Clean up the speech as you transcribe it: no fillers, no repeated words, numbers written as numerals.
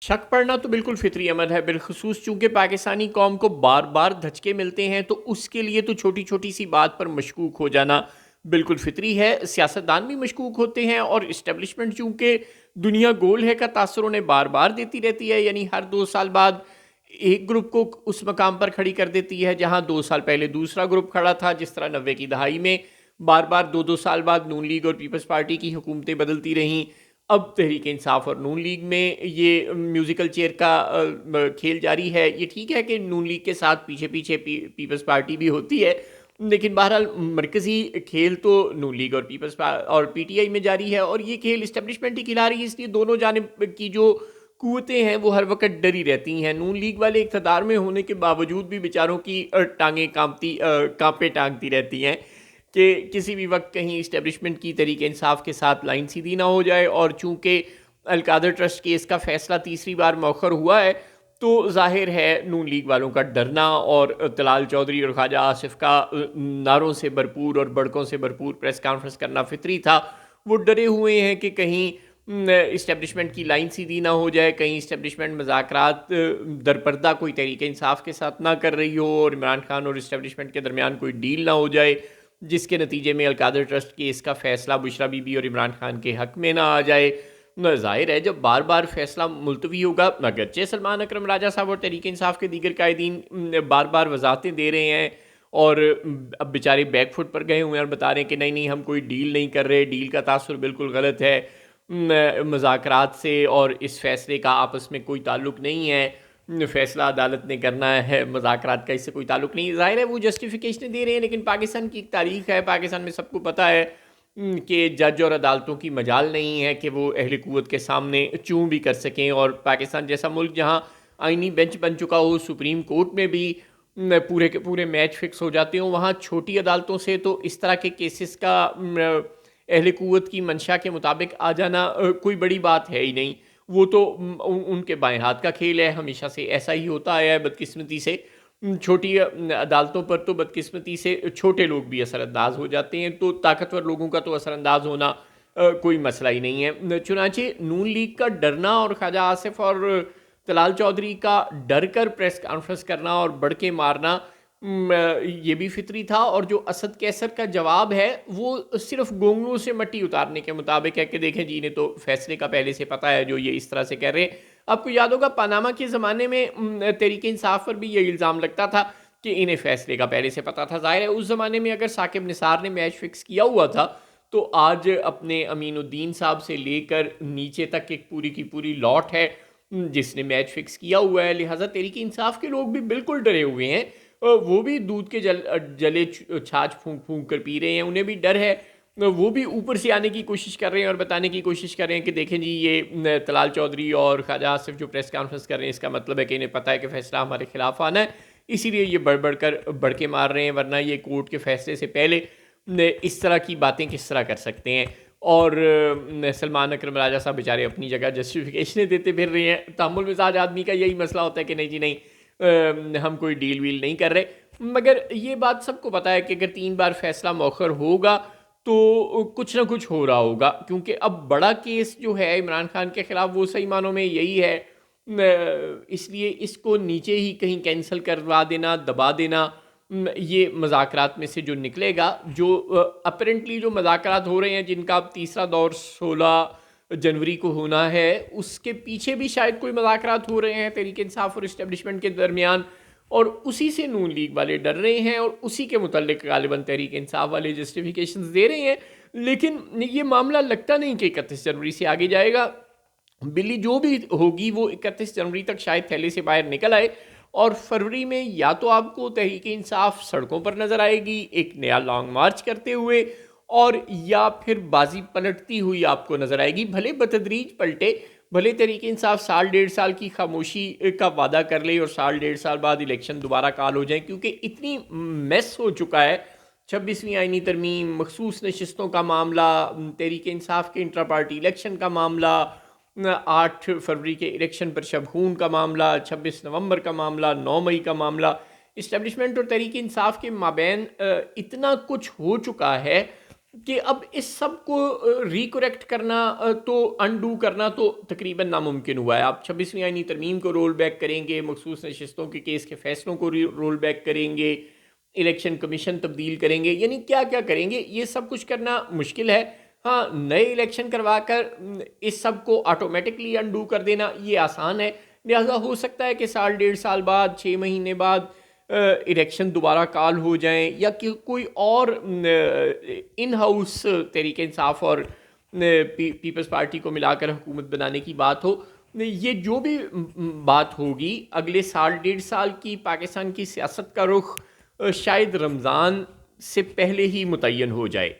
شک پڑنا تو بالکل فطری عمل ہے، بالخصوص چونکہ پاکستانی قوم کو بار بار دھچکے ملتے ہیں تو اس کے لیے تو چھوٹی چھوٹی سی بات پر مشکوک ہو جانا بالکل فطری ہے۔ سیاستدان بھی مشکوک ہوتے ہیں اور اسٹیبلشمنٹ چونکہ دنیا گول ہے کا تاثر انہیں بار بار دیتی رہتی ہے، یعنی ہر 2 سال بعد ایک گروپ کو اس مقام پر کھڑی کر دیتی ہے جہاں 2 سال پہلے دوسرا گروپ کھڑا تھا، جس طرح 90 کی دہائی میں بار بار 2 2 سال بعد نون لیگ اور پیپلز پارٹی کی حکومتیں بدلتی رہیں۔ اب تحریک انصاف اور نون لیگ میں یہ میوزیکل چیئر کا کھیل جاری ہے۔ یہ ٹھیک ہے کہ نون لیگ کے ساتھ پیچھے پیچھے پیپلز پارٹی بھی ہوتی ہے، لیکن بہرحال مرکزی کھیل تو نون لیگ اور اور پی ٹی آئی میں جاری ہے، اور یہ کھیل اسٹیبلشمنٹ ہی کھلا رہی ہے، اس لیے دونوں جانب کی جو قوتیں ہیں وہ ہر وقت ڈری رہتی ہیں۔ نون لیگ والے اقتدار میں ہونے کے باوجود بھی بیچاروں کی ٹانگیں کانپے ٹانگتی رہتی ہیں کہ کسی بھی وقت کہیں اسٹیبلشمنٹ کی تحریک انصاف کے ساتھ لائن سیدھی نہ ہو جائے، اور چونکہ القادر ٹرسٹ کیس کا فیصلہ تیسری بار مؤخر ہوا ہے تو ظاہر ہے نون لیگ والوں کا ڈرنا اور طلال چودھری اور خواجہ آصف کا نعروں سے بھرپور اور بڑکوں سے بھرپور پریس کانفرنس کرنا فطری تھا۔ وہ ڈرے ہوئے ہیں کہ کہیں اسٹیبلشمنٹ کی لائن سیدھی نہ ہو جائے، کہیں اسٹیبلشمنٹ مذاکرات درپردہ کوئی تحریک انصاف کے ساتھ نہ کر رہی ہو اور عمران خان اور اسٹیبلشمنٹ کے درمیان کوئی ڈیل نہ ہو جائے، جس کے نتیجے میں القادر ٹرسٹ کیس کا فیصلہ بشریٰ بی بی اور عمران خان کے حق میں نہ آ جائے۔ ظاہر ہے جب بار بار فیصلہ ملتوی ہوگا، اگرچہ سلمان اکرم راجہ صاحب اور تحریک انصاف کے دیگر قائدین بار بار وضاحتیں دے رہے ہیں اور اب بیچارے بیک فٹ پر گئے ہوئے ہیں اور بتا رہے ہیں کہ نہیں نہیں ہم کوئی ڈیل نہیں کر رہے، ڈیل کا تاثر بالکل غلط ہے، مذاکرات سے اور اس فیصلے کا آپس میں کوئی تعلق نہیں ہے، فیصلہ عدالت نے کرنا ہے، مذاکرات کا اس سے کوئی تعلق نہیں۔ ظاہر ہے وہ جسٹیفیکیشنیں دے رہے ہیں، لیکن پاکستان کی ایک تاریخ ہے، پاکستان میں سب کو پتہ ہے کہ جج اور عدالتوں کی مجال نہیں ہے کہ وہ اہل قوت کے سامنے چوں بھی کر سکیں، اور پاکستان جیسا ملک جہاں آئینی بینچ بن چکا ہو، سپریم کورٹ میں بھی پورے کے پورے میچ فکس ہو جاتے ہوں، وہاں چھوٹی عدالتوں سے تو اس طرح کے کیسز کا اہل قوت کی منشا کے مطابق آ جانا کوئی بڑی بات ہے ہی نہیں۔ وہ تو ان کے بائیں ہاتھ کا کھیل ہے، ہمیشہ سے ایسا ہی ہوتا آیا ہے۔ بدقسمتی سے چھوٹی عدالتوں پر تو بدقسمتی سے چھوٹے لوگ بھی اثر انداز ہو جاتے ہیں، تو طاقتور لوگوں کا تو اثر انداز ہونا کوئی مسئلہ ہی نہیں ہے۔ چنانچہ نون لیگ کا ڈرنا اور خواجہ آصف اور طلال چودھری کا ڈر کر پریس کانفرنس کرنا اور بڑکے مارنا یہ بھی فطری تھا، اور جو اسد کیسر کا جواب ہے وہ صرف گونگلوں سے مٹی اتارنے کے مطابق ہے کہ دیکھیں جی انہیں تو فیصلے کا پہلے سے پتہ ہے جو یہ اس طرح سے کہہ رہے ہیں۔ آپ کو یاد ہوگا پاناما کے زمانے میں تحریک انصاف پر بھی یہ الزام لگتا تھا کہ انہیں فیصلے کا پہلے سے پتہ تھا۔ ظاہر ہے اس زمانے میں اگر ثاقب نثار نے میچ فکس کیا ہوا تھا تو آج اپنے امین الدین صاحب سے لے کر نیچے تک ایک پوری کی پوری لاٹ ہے جس نے میچ فکس کیا ہوا ہے، لہٰذا تحریک انصاف کے لوگ بھی بالکل ڈرے ہوئے ہیں، وہ بھی دودھ کے جلے چھاچھ پھونک پھونک کر پی رہے ہیں، انہیں بھی ڈر ہے، وہ بھی اوپر سے آنے کی کوشش کر رہے ہیں اور بتانے کی کوشش کر رہے ہیں کہ دیکھیں جی یہ طلال چودھری اور خواجہ آصف جو پریس کانفرنس کر رہے ہیں اس کا مطلب ہے کہ انہیں پتہ ہے کہ فیصلہ ہمارے خلاف آنا ہے، اسی لیے یہ بڑھ کر بڑکے مار رہے ہیں، ورنہ یہ کورٹ کے فیصلے سے پہلے اس طرح کی باتیں کس طرح کر سکتے ہیں۔ اور سلمان اکرم راجہ صاحب بیچارے اپنی جگہ جسٹیفیکیشنیں دیتے پھر رہے ہیں۔ تحمل مزاج آدمی کا یہی مسئلہ ہوتا ہے کہ نہیں جی نہیں ہم کوئی ڈیل ویل نہیں کر رہے، مگر یہ بات سب کو پتہ ہے کہ اگر 3 بار فیصلہ مؤخر ہوگا تو کچھ نہ کچھ ہو رہا ہوگا، کیونکہ اب بڑا کیس جو ہے عمران خان کے خلاف وہ صحیح معنوں میں یہی ہے، اس لیے اس کو نیچے ہی کہیں کینسل کروا دینا، دبا دینا، یہ مذاکرات میں سے جو نکلے گا، جو اپیرنٹلی جو مذاکرات ہو رہے ہیں جن کا اب تیسرا دور 16 جنوری کو ہونا ہے، اس کے پیچھے بھی شاید کوئی مذاکرات ہو رہے ہیں تحریک انصاف اور اسٹیبلشمنٹ کے درمیان، اور اسی سے نون لیگ والے ڈر رہے ہیں اور اسی کے متعلق غالباً تحریک انصاف والے جسٹیفیکیشنز دے رہے ہیں، لیکن یہ معاملہ لگتا نہیں کہ 31 جنوری سے آگے جائے گا۔ بلی جو بھی ہوگی وہ 31 جنوری تک شاید تھیلے سے باہر نکل آئے، اور فروری میں یا تو آپ کو تحریک انصاف سڑکوں پر نظر آئے گی ایک نیا لانگ مارچ کرتے ہوئے، اور یا پھر بازی پلٹتی ہوئی آپ کو نظر آئے گی، بھلے بتدریج پلٹے، بھلے تحریک انصاف 1.5 سال کی خاموشی کا وعدہ کر لے اور 1.5 سال بعد الیکشن دوبارہ کال ہو جائیں، کیونکہ اتنی میس ہو چکا ہے 26ویں آئینی ترمیم، مخصوص نشستوں کا معاملہ، تحریک انصاف کے انٹرا پارٹی الیکشن کا معاملہ، 8 فروری کے الیکشن پر شبخون کا معاملہ، 26 نومبر کا معاملہ، 9 مئی کا معاملہ، اسٹیبلشمنٹ اور تحریک انصاف کے مابین اتنا کچھ ہو چکا ہے کہ اب اس سب کو ریکریکٹ کرنا تو انڈو کرنا تو تقریباً ناممکن ہوا ہے. آپ 26ویں آئینی ترمیم کو رول بیک کریں گے, مخصوص نشستوں کے کیس کے فیصلوں کو رول بیک کریں گے, الیکشن کمیشن تبدیل کریں گے, یعنی کیا کیا کریں گے, یہ سب کچھ کرنا مشکل ہے. ہاں, نئے الیکشن کروا کر اس سب کو آٹومیٹکلی انڈو کر دینا یہ آسان ہے. لہٰذا ہو سکتا ہے کہ سال 1.5 سال بعد, 6 مہینے بعد الیکشن دوبارہ کال ہو جائیں, یا کہ کوئی اور ان ہاؤس تحریک انصاف اور پیپلز پارٹی کو ملا کر حکومت بنانے کی بات ہو. یہ جو بھی بات ہوگی, اگلے سال 1.5 سال کی پاکستان کی سیاست کا رخ شاید رمضان سے پہلے ہی متعین ہو جائے.